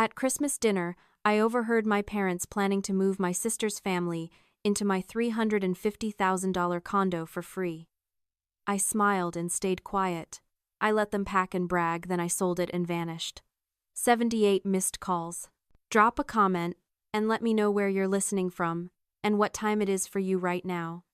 At Christmas dinner, I overheard my parents planning to move my sister's family into my $350,000 condo for free. I smiled and stayed quiet. I let them pack and brag, then I sold it and vanished. 78 missed calls. Drop a comment and let me know where you're listening from and what time it is for you right now.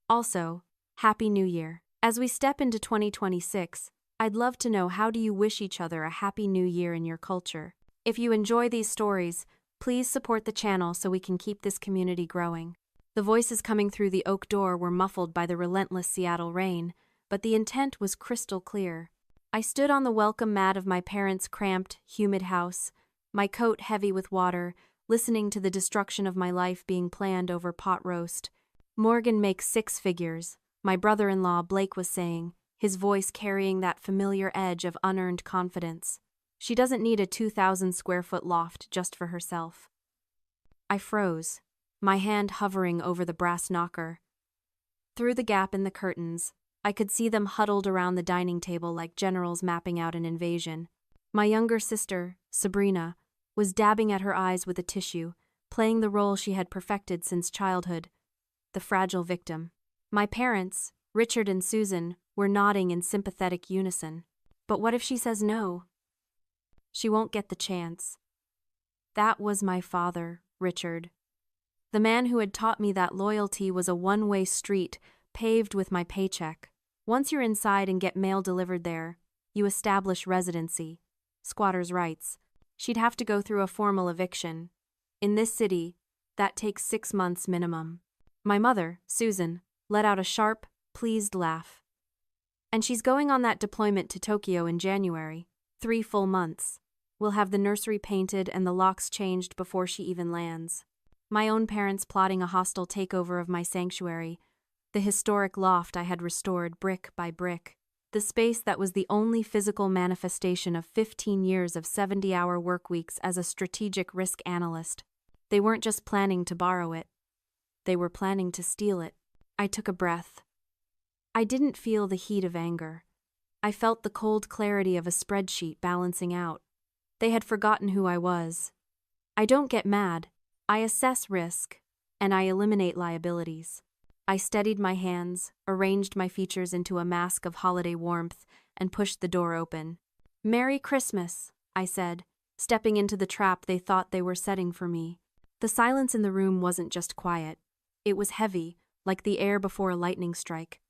Also, Happy New Year. As we step into 2026, I'd love to know, how do you wish each other a Happy New Year in your culture? If you enjoy these stories, please support the channel so we can keep this community growing. The voices coming through the oak door were muffled by the relentless Seattle rain, but the intent was crystal clear. I stood on the welcome mat of my parents' cramped, humid house, my coat heavy with water, listening to the destruction of my life being planned over pot roast. Morgan makes 6 figures, my brother-in-law Blake was saying, his voice carrying that familiar edge of unearned confidence. She doesn't need a 2,000-square-foot loft just for herself. I froze, my hand hovering over the brass knocker. Through the gap in the curtains, I could see them huddled around the dining table like generals mapping out an invasion. My younger sister, Sabrina, was dabbing at her eyes with a tissue, playing the role she had perfected since childhood, the fragile victim. My parents, Richard and Susan, were nodding in sympathetic unison. But what if she says no? She won't get the chance. That was my father, Richard. The man who had taught me that loyalty was a one-way street paved with my paycheck. Once you're inside and get mail delivered there, you establish residency, squatter's rights. She'd have to go through a formal eviction. In this city, that takes 6 months minimum. My mother, Susan, let out a sharp, pleased laugh. And she's going on that deployment to Tokyo in January. 3 full months. We'll have the nursery painted and the locks changed before she even lands. My own parents plotting a hostile takeover of my sanctuary, the historic loft I had restored brick by brick, the space that was the only physical manifestation of 15 years of 70-hour work weeks as a strategic risk analyst. They weren't just planning to borrow it. They were planning to steal it. I took a breath. I didn't feel the heat of anger. I felt the cold clarity of a spreadsheet balancing out. They had forgotten who I was. I don't get mad. I assess risk, and I eliminate liabilities. I steadied my hands, arranged my features into a mask of holiday warmth, and pushed the door open. "Merry Christmas," I said, stepping into the trap they thought they were setting for me. The silence in the room wasn't just quiet. It was heavy, like the air before a lightning strike.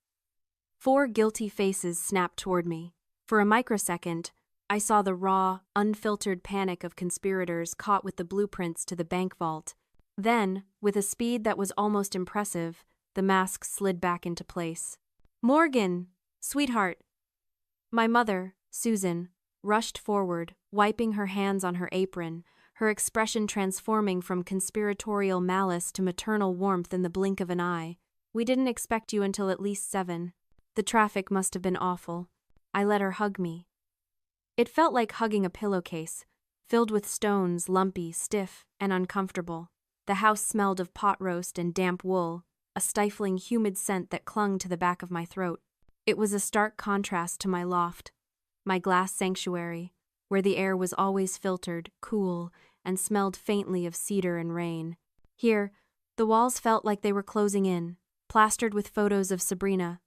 4 guilty faces snapped toward me. For a microsecond, I saw the raw, unfiltered panic of conspirators caught with the blueprints to the bank vault. Then, with a speed that was almost impressive, the mask slid back into place. "Morgan! Sweetheart!" My mother, Susan, rushed forward, wiping her hands on her apron, her expression transforming from conspiratorial malice to maternal warmth in the blink of an eye. "We didn't expect you until at least 7. The traffic must have been awful." I let her hug me. It felt like hugging a pillowcase, filled with stones, lumpy, stiff, and uncomfortable. The house smelled of pot roast and damp wool, a stifling, humid scent that clung to the back of my throat. It was a stark contrast to my loft, my glass sanctuary, where the air was always filtered, cool, and smelled faintly of cedar and rain. Here, the walls felt like they were closing in, plastered with photos of Sabrina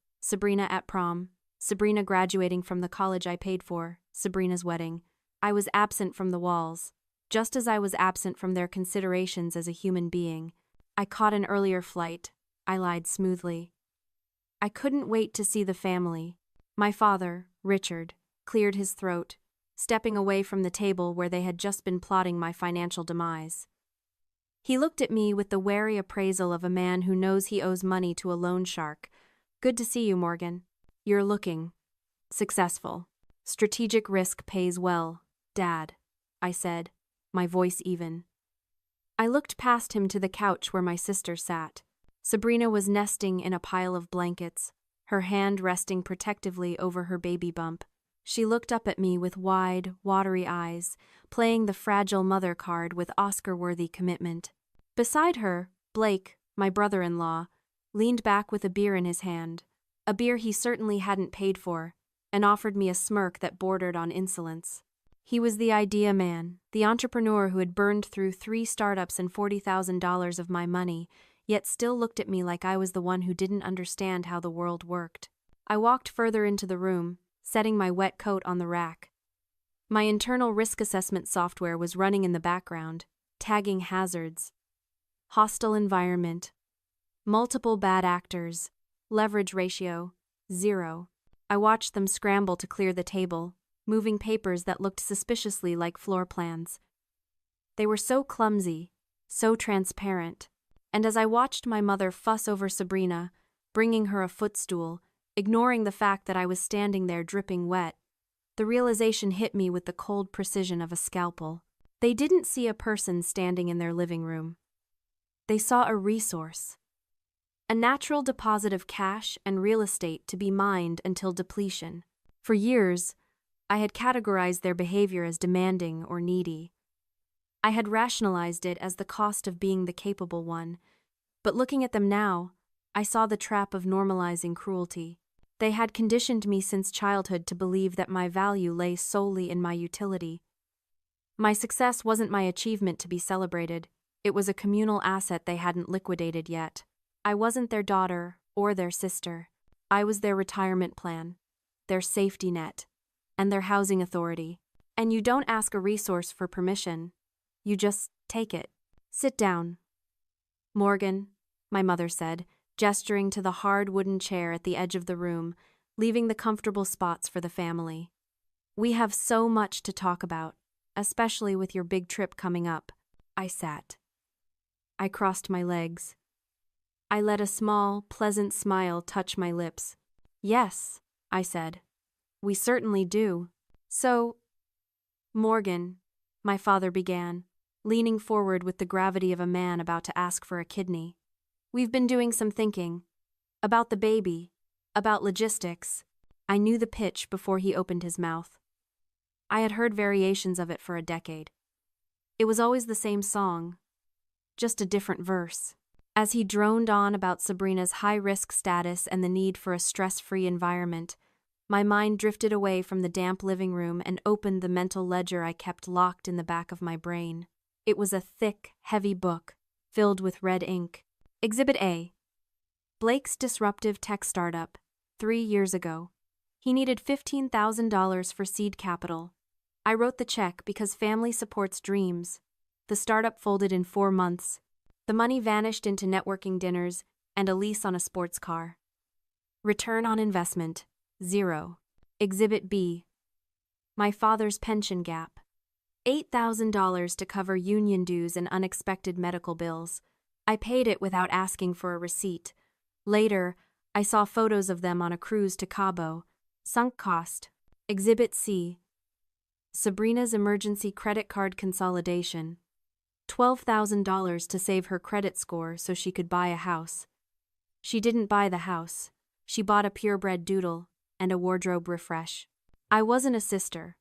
at prom, Sabrina graduating from the college I paid for, Sabrina's wedding. I was absent from the walls, just as I was absent from their considerations as a human being. I caught an earlier flight. I lied smoothly. I couldn't wait to see the family. My father, Richard, cleared his throat, stepping away from the table where they had just been plotting my financial demise. He looked at me with the wary appraisal of a man who knows he owes money to a loan shark. "Good to see you, Morgan. You're looking successful. Strategic risk pays well, Dad," I said, my voice even. I looked past him to the couch where my sister sat. Sabrina was nesting in a pile of blankets, her hand resting protectively over her baby bump. She looked up at me with wide, watery eyes, playing the fragile mother card with Oscar-worthy commitment. Beside her, Blake, my brother-in-law, leaned back with a beer in his hand, a beer he certainly hadn't paid for, and offered me a smirk that bordered on insolence. He was the idea man, the entrepreneur who had burned through 3 startups and $40,000 of my money, yet still looked at me like I was the one who didn't understand how the world worked. I walked further into the room, setting my wet coat on the rack. My internal risk assessment software was running in the background, tagging hazards. Hostile environment. Multiple bad actors. Leverage ratio, 0. I watched them scramble to clear the table, moving papers that looked suspiciously like floor plans. They were so clumsy, so transparent, and as I watched my mother fuss over Sabrina, bringing her a footstool, ignoring the fact that I was standing there dripping wet, the realization hit me with the cold precision of a scalpel. They didn't see a person standing in their living room. They saw a resource. A natural deposit of cash and real estate to be mined until depletion. For years, I had categorized their behavior as demanding or needy. I had rationalized it as the cost of being the capable one, but looking at them now, I saw the trap of normalizing cruelty. They had conditioned me since childhood to believe that my value lay solely in my utility. My success wasn't my achievement to be celebrated, it was a communal asset they hadn't liquidated yet. I wasn't their daughter or their sister. I was their retirement plan, their safety net, and their housing authority. And you don't ask a resource for permission. You just take it. Sit down. Morgan, my mother said, gesturing to the hard wooden chair at the edge of the room, leaving the comfortable spots for the family. We have so much to talk about, especially with your big trip coming up. I sat. I crossed my legs. I let a small, pleasant smile touch my lips. Yes, I said. We certainly do. So, Morgan, my father began, leaning forward with the gravity of a man about to ask for a kidney. We've been doing some thinking. About the baby. About logistics. I knew the pitch before he opened his mouth. I had heard variations of it for a decade. It was always the same song, just a different verse. As he droned on about Sabrina's high-risk status and the need for a stress-free environment, my mind drifted away from the damp living room and opened the mental ledger I kept locked in the back of my brain. It was a thick, heavy book, filled with red ink. Exhibit A. Blake's disruptive tech startup, 3 years ago. He needed $15,000 for seed capital. I wrote the check because family supports dreams. The startup folded in 4 months. The money vanished into networking dinners and a lease on a sports car. Return on investment, 0. Exhibit B. My father's pension gap. $8,000 to cover union dues and unexpected medical bills. I paid it without asking for a receipt. Later, I saw photos of them on a cruise to Cabo. Sunk cost. Exhibit C. Sabrina's emergency credit card consolidation. $12,000 to save her credit score so she could buy a house. She didn't buy the house. She bought a purebred doodle and a wardrobe refresh. I wasn't a sister.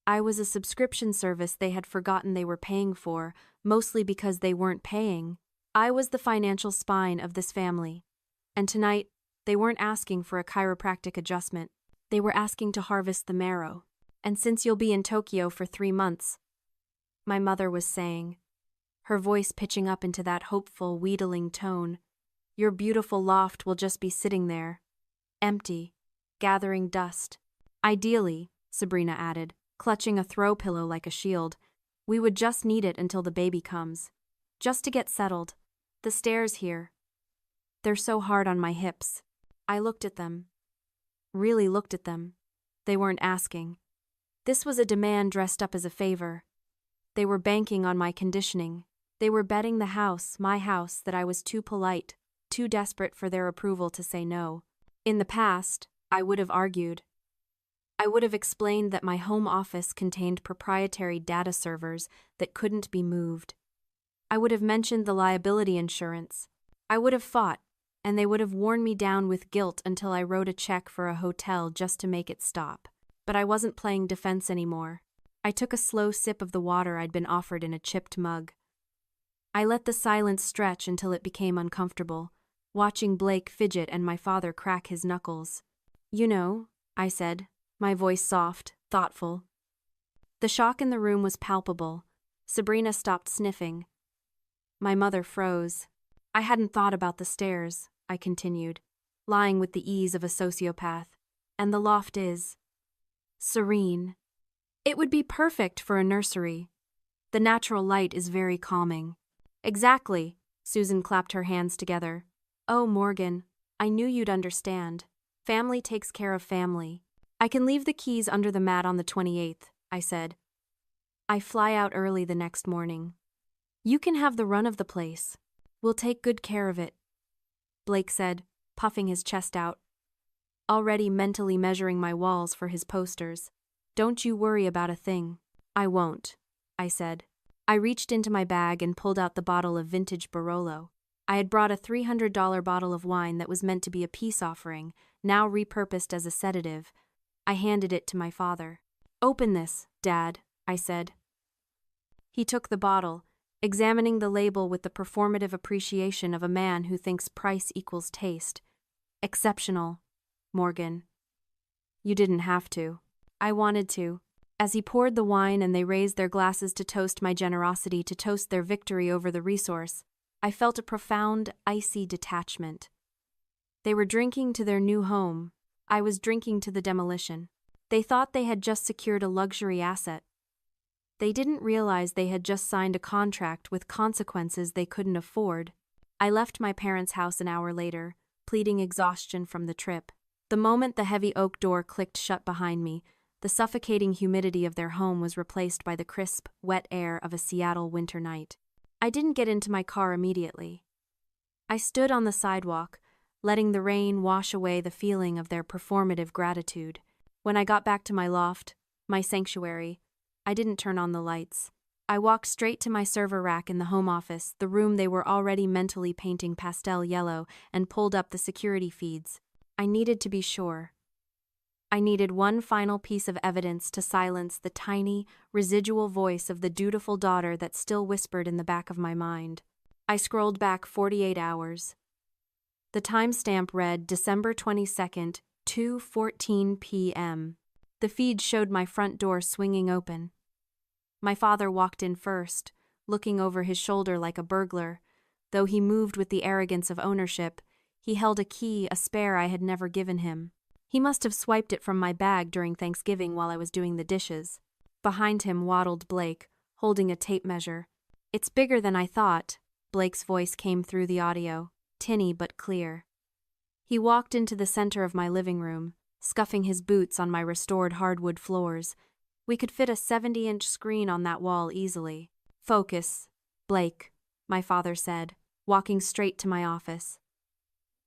I was a subscription service they had forgotten they were paying for, mostly because they weren't paying. I was the financial spine of this family. And tonight, they weren't asking for a chiropractic adjustment. They were asking to harvest the marrow. And since you'll be in Tokyo for 3 months, my mother was saying, her voice pitching up into that hopeful, wheedling tone, your beautiful loft will just be sitting there, empty, gathering dust. Ideally, Sabrina added, clutching a throw pillow like a shield, we would just need it until the baby comes. Just to get settled. The stairs here. They're so hard on my hips. I looked at them. Really looked at them. They weren't asking. This was a demand dressed up as a favor. They were banking on my conditioning. They were betting the house, my house, that I was too polite, too desperate for their approval to say no. In the past, I would have argued. I would have explained that my home office contained proprietary data servers that couldn't be moved. I would have mentioned the liability insurance. I would have fought, and they would have worn me down with guilt until I wrote a check for a hotel just to make it stop. But I wasn't playing defense anymore. I took a slow sip of the water I'd been offered in a chipped mug. I let the silence stretch until it became uncomfortable, watching Blake fidget and my father crack his knuckles. You know, I said, my voice soft, thoughtful. The shock in the room was palpable. Sabrina stopped sniffing. My mother froze. I hadn't thought about the stairs, I continued, lying with the ease of a sociopath. And the loft is serene. It would be perfect for a nursery. The natural light is very calming. Exactly, Susan clapped her hands together. Oh, Morgan, I knew you'd understand. Family takes care of family. I can leave the keys under the mat on the 28th, I said. I fly out early the next morning. You can have the run of the place. We'll take good care of it, Blake said, puffing his chest out. Already mentally measuring my walls for his posters. Don't you worry about a thing. I won't, I said. I reached into my bag and pulled out the bottle of vintage Barolo. I had brought a $300 bottle of wine that was meant to be a peace offering, now repurposed as a sedative. I handed it to my father. Open this, Dad, I said. He took the bottle, examining the label with the performative appreciation of a man who thinks price equals taste. Exceptional, Morgan. You didn't have to. I wanted to. As he poured the wine and they raised their glasses to toast my generosity, to toast their victory over the resource, I felt a profound, icy detachment. They were drinking to their new home. I was drinking to the demolition. They thought they had just secured a luxury asset. They didn't realize they had just signed a contract with consequences they couldn't afford. I left my parents' house an hour later, pleading exhaustion from the trip. The moment the heavy oak door clicked shut behind me, the suffocating humidity of their home was replaced by the crisp, wet air of a Seattle winter night. I didn't get into my car immediately. I stood on the sidewalk, letting the rain wash away the feeling of their performative gratitude. When I got back to my loft, my sanctuary, I didn't turn on the lights. I walked straight to my server rack in the home office, the room they were already mentally painting pastel yellow, and pulled up the security feeds. I needed to be sure. I needed one final piece of evidence to silence the tiny, residual voice of the dutiful daughter that still whispered in the back of my mind. I scrolled back 48 hours. The timestamp read December 22nd, 2:14 p.m. The feed showed my front door swinging open. My father walked in first, looking over his shoulder like a burglar. Though he moved with the arrogance of ownership, he held a key, a spare I had never given him. He must have swiped it from my bag during Thanksgiving while I was doing the dishes. Behind him waddled Blake, holding a tape measure. It's bigger than I thought, Blake's voice came through the audio, tinny but clear. He walked into the center of my living room, scuffing his boots on my restored hardwood floors. We could fit a 70-inch screen on that wall easily. Focus, Blake, my father said, walking straight to my office.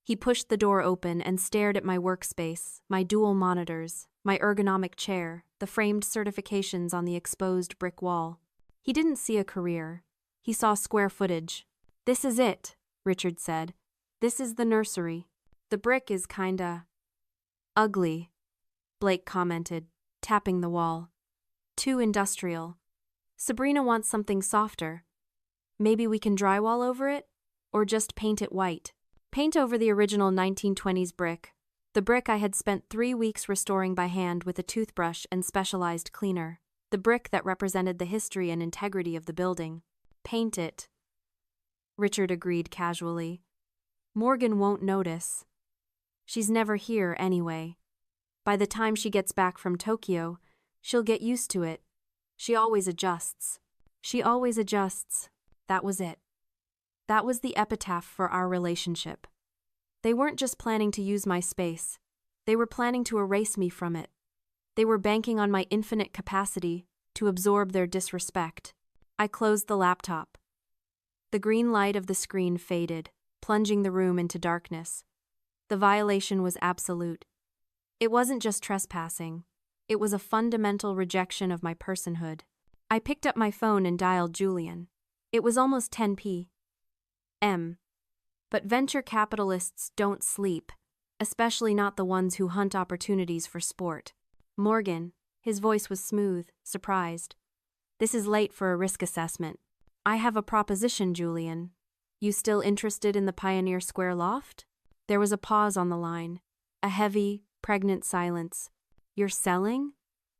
He pushed the door open and stared at my workspace, my dual monitors, my ergonomic chair, the framed certifications on the exposed brick wall. He didn't see a career. He saw square footage. This is it, Richard said. This is the nursery. The brick is kinda ugly, Blake commented, tapping the wall. Too industrial. Sabrina wants something softer. Maybe we can drywall over it? Or just paint it white? Paint over the original 1920s brick, the brick I had spent 3 weeks restoring by hand with a toothbrush and specialized cleaner, the brick that represented the history and integrity of the building. Paint it. Richard agreed casually. Morgan won't notice. She's never here anyway. By the time she gets back from Tokyo, she'll get used to it. She always adjusts. She always adjusts. That was it. That was the epitaph for our relationship. They weren't just planning to use my space. They were planning to erase me from it. They were banking on my infinite capacity to absorb their disrespect. I closed the laptop. The green light of the screen faded, plunging the room into darkness. The violation was absolute. It wasn't just trespassing. It was a fundamental rejection of my personhood. I picked up my phone and dialed Julian. It was almost 10 p.m. But venture capitalists don't sleep, especially not the ones who hunt opportunities for sport. Morgan, his voice was smooth, surprised. This is late for a risk assessment. I have a proposition, Julian. You still interested in the Pioneer Square loft? There was a pause on the line, a heavy, pregnant silence. You're selling?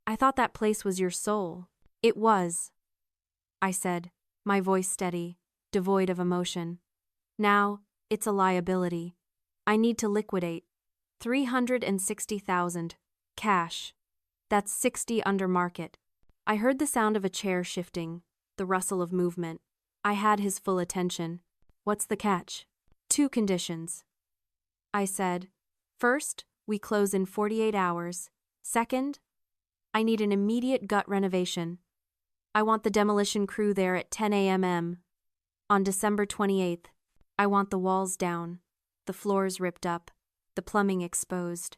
I thought that place was your soul. It was, I said, my voice steady, devoid of emotion. Now, it's a liability. I need to liquidate. 360,000. Cash. That's 60 under market. I heard the sound of a chair shifting, the rustle of movement. I had his full attention. What's the catch? 2 conditions, I said. First, we close in 48 hours. Second, I need an immediate gut renovation. I want the demolition crew there at 10 a.m. On December 28th. I want the walls down, the floors ripped up, the plumbing exposed.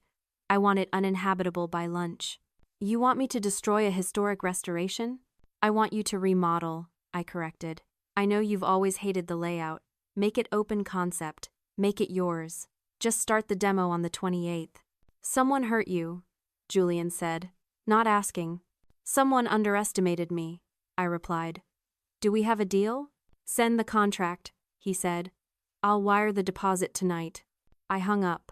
I want it uninhabitable by lunch. You want me to destroy a historic restoration? I want you to remodel, I corrected. I know you've always hated the layout. Make it open concept. Make it yours. Just start the demo on the 28th. Someone hurt you, Julian said, not asking. Someone underestimated me, I replied. Do we have a deal? Send the contract, he said. I'll wire the deposit tonight. I hung up.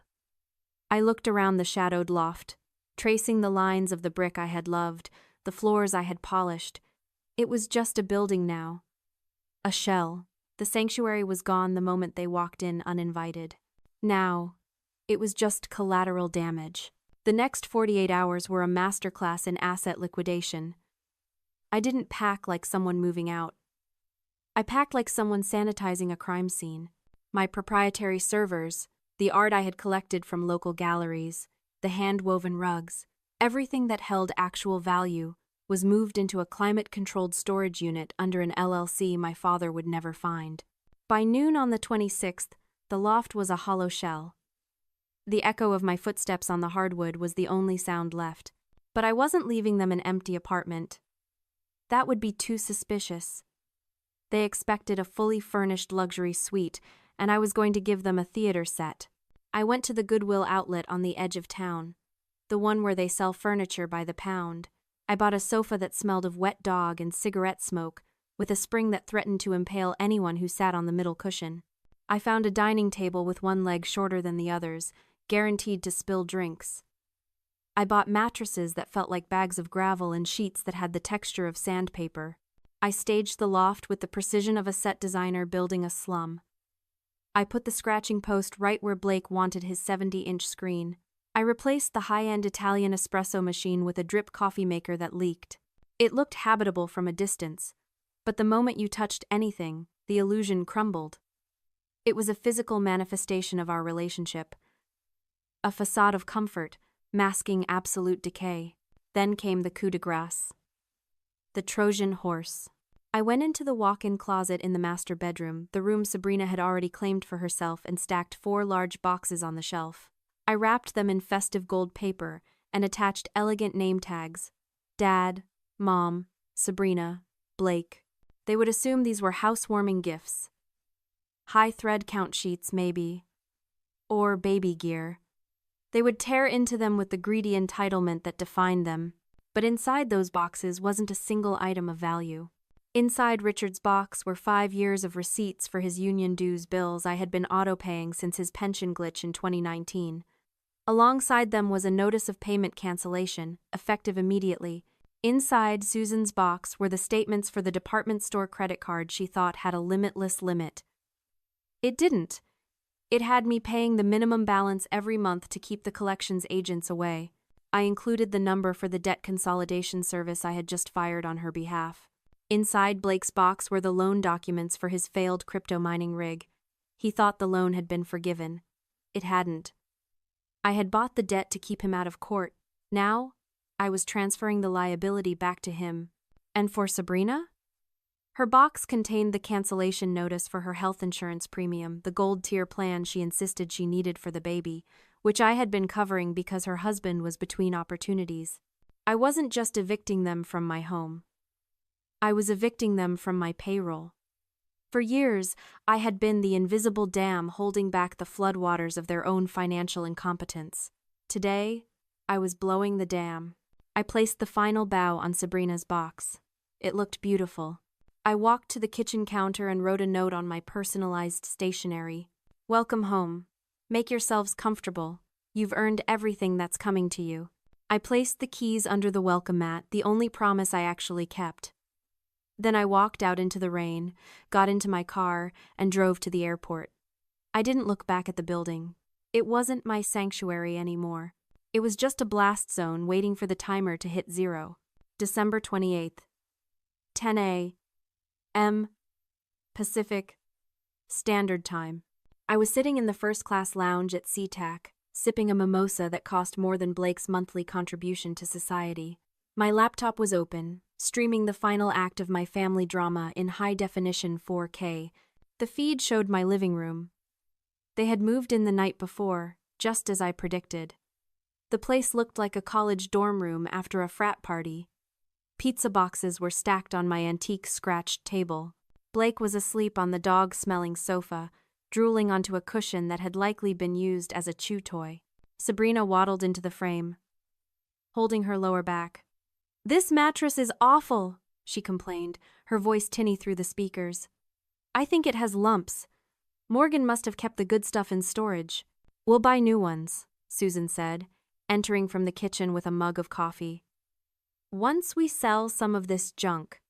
I looked around the shadowed loft, tracing the lines of the brick I had loved, the floors I had polished. It was just a building now. A shell. The sanctuary was gone the moment they walked in uninvited. Now, it was just collateral damage. The next 48 hours were a masterclass in asset liquidation. I didn't pack like someone moving out. I packed like someone sanitizing a crime scene. My proprietary servers, the art I had collected from local galleries, the hand-woven rugs, everything that held actual value was moved into a climate-controlled storage unit under an LLC my father would never find. By noon on the 26th, the loft was a hollow shell. The echo of my footsteps on the hardwood was the only sound left, but I wasn't leaving them an empty apartment. That would be too suspicious. They expected a fully furnished luxury suite, and I was going to give them a theater set. I went to the Goodwill outlet on the edge of town, the one where they sell furniture by the pound. I bought a sofa that smelled of wet dog and cigarette smoke, with a spring that threatened to impale anyone who sat on the middle cushion. I found a dining table with one leg shorter than the others, guaranteed to spill drinks. I bought mattresses that felt like bags of gravel and sheets that had the texture of sandpaper. I staged the loft with the precision of a set designer building a slum. I put the scratching post right where Blake wanted his 70-inch screen. I replaced the high-end Italian espresso machine with a drip coffee maker that leaked. It looked habitable from a distance, but the moment you touched anything, the illusion crumbled. It was a physical manifestation of our relationship. A facade of comfort, masking absolute decay. Then came the coup de grace. The Trojan horse. I went into the walk-in closet in the master bedroom, the room Sabrina had already claimed for herself, and stacked 4 large boxes on the shelf. I wrapped them in festive gold paper and attached elegant name tags. Dad, Mom, Sabrina, Blake. They would assume these were housewarming gifts. High thread count sheets, maybe. Or baby gear. They would tear into them with the greedy entitlement that defined them. But inside those boxes wasn't a single item of value. Inside Richard's box were 5 years of receipts for his union dues bills I had been auto-paying since his pension glitch in 2019. Alongside them was a notice of payment cancellation, effective immediately. Inside Susan's box were the statements for the department store credit card she thought had a limitless limit. It didn't. It had me paying the minimum balance every month to keep the collections agents away. I included the number for the debt consolidation service I had just fired on her behalf. Inside Blake's box were the loan documents for his failed crypto mining rig. He thought the loan had been forgiven. It hadn't. I had bought the debt to keep him out of court. Now, I was transferring the liability back to him. And for Sabrina? Her box contained the cancellation notice for her health insurance premium, the gold tier plan she insisted she needed for the baby, which I had been covering because her husband was between opportunities. I wasn't just evicting them from my home. I was evicting them from my payroll. For years, I had been the invisible dam holding back the floodwaters of their own financial incompetence. Today, I was blowing the dam. I placed the final bow on Sabrina's box. It looked beautiful. I walked to the kitchen counter and wrote a note on my personalized stationery. Welcome home. Make yourselves comfortable. You've earned everything that's coming to you. I placed the keys under the welcome mat, the only promise I actually kept. Then I walked out into the rain, got into my car, and drove to the airport. I didn't look back at the building. It wasn't my sanctuary anymore. It was just a blast zone waiting for the timer to hit 0. December 28th. 10 a.m. Pacific Standard Time. I was sitting in the first-class lounge at SeaTac, sipping a mimosa that cost more than Blake's monthly contribution to society. My laptop was open, streaming the final act of my family drama in high-definition 4K. The feed showed my living room. They had moved in the night before, just as I predicted. The place looked like a college dorm room after a frat party. Pizza boxes were stacked on my antique scratched table. Blake was asleep on the dog-smelling sofa, drooling onto a cushion that had likely been used as a chew toy. Sabrina waddled into the frame, holding her lower back. "This mattress is awful," she complained, her voice tinny through the speakers. "I think it has lumps. Morgan must have kept the good stuff in storage." "We'll buy new ones," Susan said, entering from the kitchen with a mug of coffee. "Once we sell some of this junk."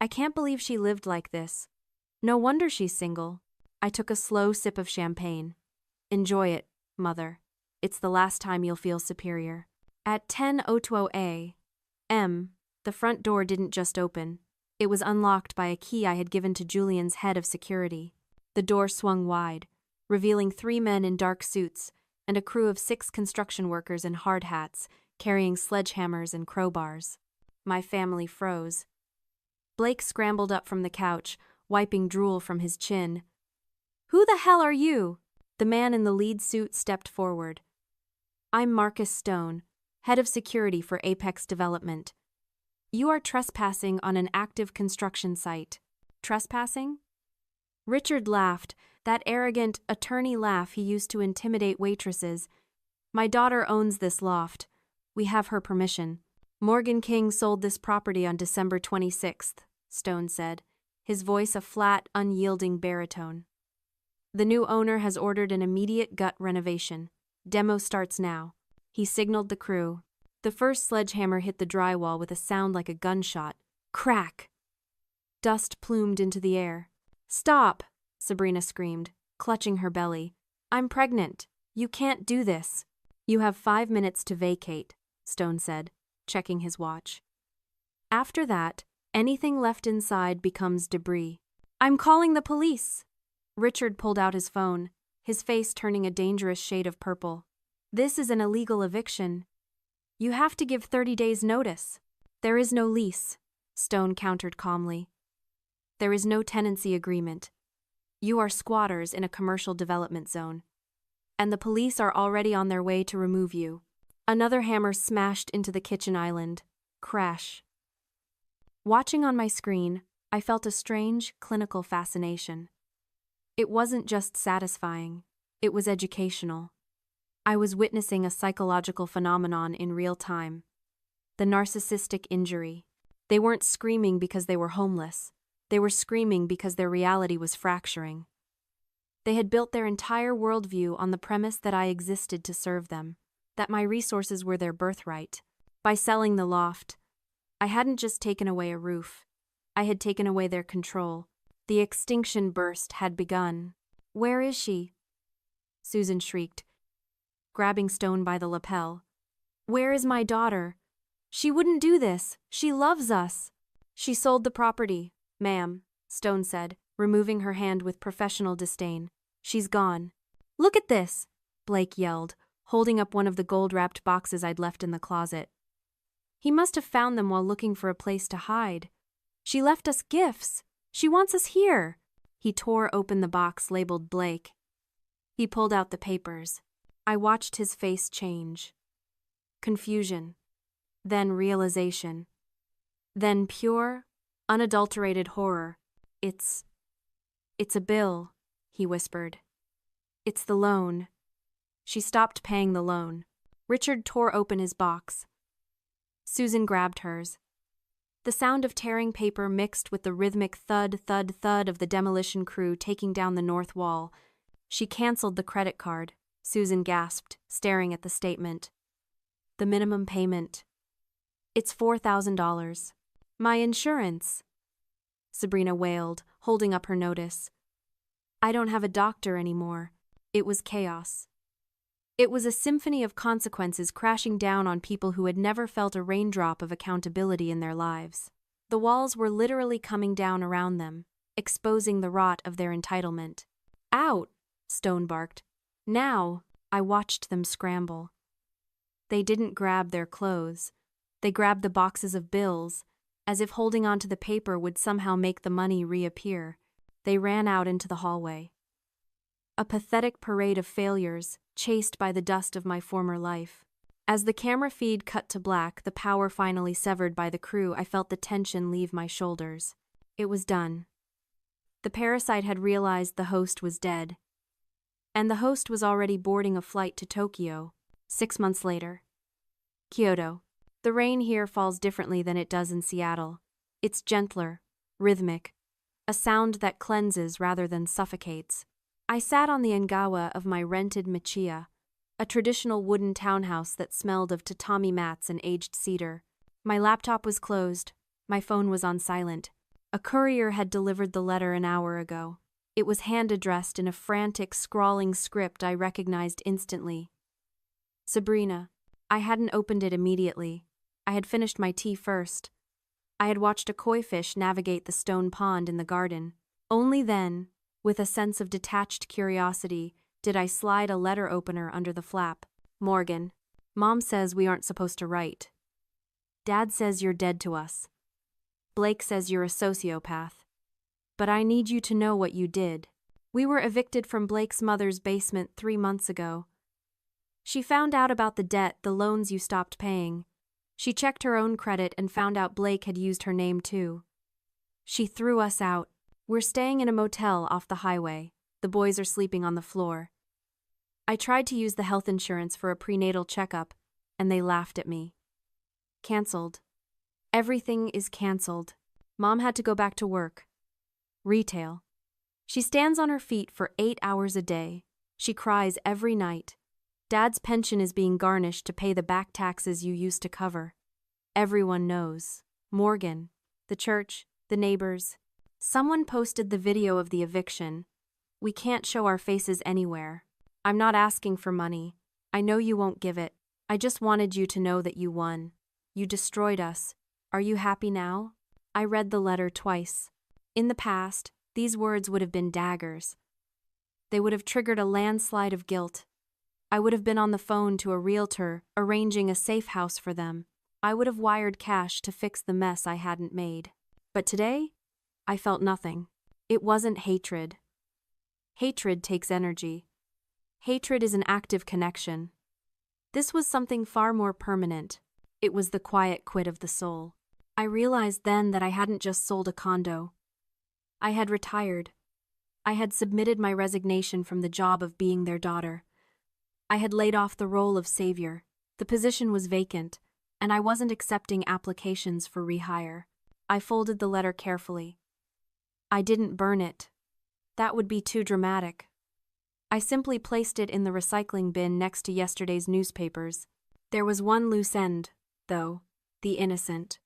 I can't believe she lived like this. No wonder she's single. I took a slow sip of champagne. "Enjoy it, Mother. It's the last time you'll feel superior." At 10:02 a.m., the front door didn't just open. It was unlocked by a key I had given to Julian's head of security. The door swung wide, revealing 3 men in dark suits and a crew of 6 construction workers in hard hats, carrying sledgehammers and crowbars. My family froze. Blake scrambled up from the couch, wiping drool from his chin. "Who the hell are you?" The man in the lead suit stepped forward. "I'm Marcus Stone, head of security for Apex Development. You are trespassing on an active construction site." "Trespassing?" Richard laughed, that arrogant attorney laugh he used to intimidate waitresses. "My daughter owns this loft. We have her permission." "Morgan King sold this property on December 26th, Stone said, his voice a flat, unyielding baritone. "The new owner has ordered an immediate gut renovation. Demo starts now." He signaled the crew. The first sledgehammer hit the drywall with a sound like a gunshot. Crack! Dust plumed into the air. "Stop!" Sabrina screamed, clutching her belly. "I'm pregnant. You can't do this." "You have 5 minutes to vacate," Stone said, checking his watch. "After that, anything left inside becomes debris." "I'm calling the police." Richard pulled out his phone, his face turning a dangerous shade of purple. "This is an illegal eviction. You have to give 30 days' notice." "There is no lease," Stone countered calmly. "There is no tenancy agreement. You are squatters in a commercial development zone. And the police are already on their way to remove you." Another hammer smashed into the kitchen island. Crash. Watching on my screen, I felt a strange, clinical fascination. It wasn't just satisfying, it was educational. I was witnessing a psychological phenomenon in real time. The narcissistic injury. They weren't screaming because they were homeless. They were screaming because their reality was fracturing. They had built their entire worldview on the premise that I existed to serve them, that my resources were their birthright. By selling the loft, I hadn't just taken away a roof. I had taken away their control. The extinction burst had begun. "Where is she?" Susan shrieked, grabbing Stone by the lapel. "Where is my daughter? She wouldn't do this. She loves us." "She sold the property, ma'am," Stone said, removing her hand with professional disdain. "She's gone." "Look at this," Blake yelled, holding up one of the gold-wrapped boxes I'd left in the closet. He must have found them while looking for a place to hide. "She left us gifts. She wants us here." He tore open the box labeled Blake. He pulled out the papers. I watched his face change. Confusion. Then realization. Then pure, unadulterated horror. It's a bill," he whispered. "It's the loan." She stopped paying the loan. Richard tore open his box. Susan grabbed hers. The sound of tearing paper mixed with the rhythmic thud, thud, thud of the demolition crew taking down the north wall. "She canceled the credit card," Susan gasped, staring at the statement. The minimum payment. It's $4,000. My insurance. Sabrina wailed, holding up her notice. I don't have a doctor anymore. It was chaos. It was a symphony of consequences crashing down on people who had never felt a raindrop of accountability in their lives. The walls were literally coming down around them, exposing the rot of their entitlement. Out, Stone barked. Now, I watched them scramble. They didn't grab their clothes. They grabbed the boxes of bills, as if holding onto the paper would somehow make the money reappear. They ran out into the hallway. A pathetic parade of failures, chased by the dust of my former life. As the camera feed cut to black, the power finally severed by the crew, I felt the tension leave my shoulders. It was done. The parasite had realized the host was dead. And the host was already boarding a flight to Tokyo. 6 months later. Kyoto. The rain here falls differently than it does in Seattle. It's gentler, rhythmic, a sound that cleanses rather than suffocates. I sat on the engawa of my rented Michiya, a traditional wooden townhouse that smelled of tatami mats and aged cedar. My laptop was closed. My phone was on silent. A courier had delivered the letter an hour ago. It was hand-addressed in a frantic, scrawling script I recognized instantly. Sabrina. I hadn't opened it immediately. I had finished my tea first. I had watched a koi fish navigate the stone pond in the garden. Only then, with a sense of detached curiosity, did I slide a letter opener under the flap. Morgan. Mom says we aren't supposed to write. Dad says you're dead to us. Blake says you're a sociopath. But I need you to know what you did. We were evicted from Blake's mother's basement 3 months ago. She found out about the debt, the loans you stopped paying. She checked her own credit and found out Blake had used her name too. She threw us out. We're staying in a motel off the highway. The boys are sleeping on the floor. I tried to use the health insurance for a prenatal checkup, and they laughed at me. Cancelled. Everything is cancelled. Mom had to go back to work. Retail. She stands on her feet for 8 hours a day. She cries every night. Dad's pension is being garnished to pay the back taxes you used to cover. Everyone knows. Morgan, the church, the neighbors. Someone posted the video of the eviction. We can't show our faces anywhere. I'm not asking for money. I know you won't give it. I just wanted you to know that you won. You destroyed us. Are you happy now? I read the letter twice. In the past, these words would have been daggers. They would have triggered a landslide of guilt. I would have been on the phone to a realtor, arranging a safe house for them. I would have wired cash to fix the mess I hadn't made. But today, I felt nothing. It wasn't hatred. Hatred takes energy. Hatred is an active connection. This was something far more permanent. It was the quiet quit of the soul. I realized then that I hadn't just sold a condo. I had retired. I had submitted my resignation from the job of being their daughter. I had laid off the role of savior. The position was vacant, and I wasn't accepting applications for rehire. I folded the letter carefully. I didn't burn it. That would be too dramatic. I simply placed it in the recycling bin next to yesterday's newspapers. There was one loose end, though, the innocent.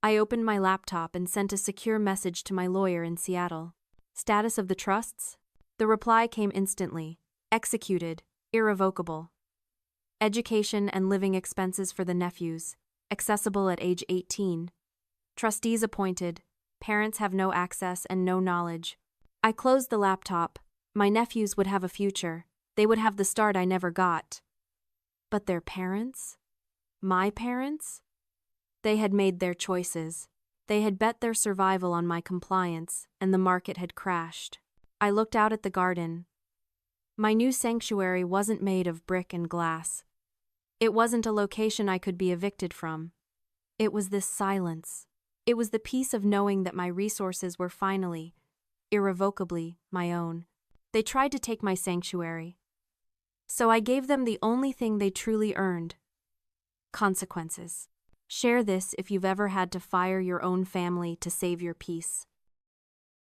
I opened my laptop and sent a secure message to my lawyer in Seattle. Status of the trusts? The reply came instantly. Executed. Irrevocable. Education and living expenses for the nephews. Accessible at age 18. Trustees appointed. Parents have no access and no knowledge. I closed the laptop. My nephews would have a future. They would have the start I never got. But their parents? My parents? They had made their choices. They had bet their survival on my compliance, and the market had crashed. I looked out at the garden. My new sanctuary wasn't made of brick and glass. It wasn't a location I could be evicted from. It was this silence. It was the peace of knowing that my resources were finally, irrevocably, my own. They tried to take my sanctuary. So I gave them the only thing they truly earned. Consequences. Share this if you've ever had to fire your own family to save your peace.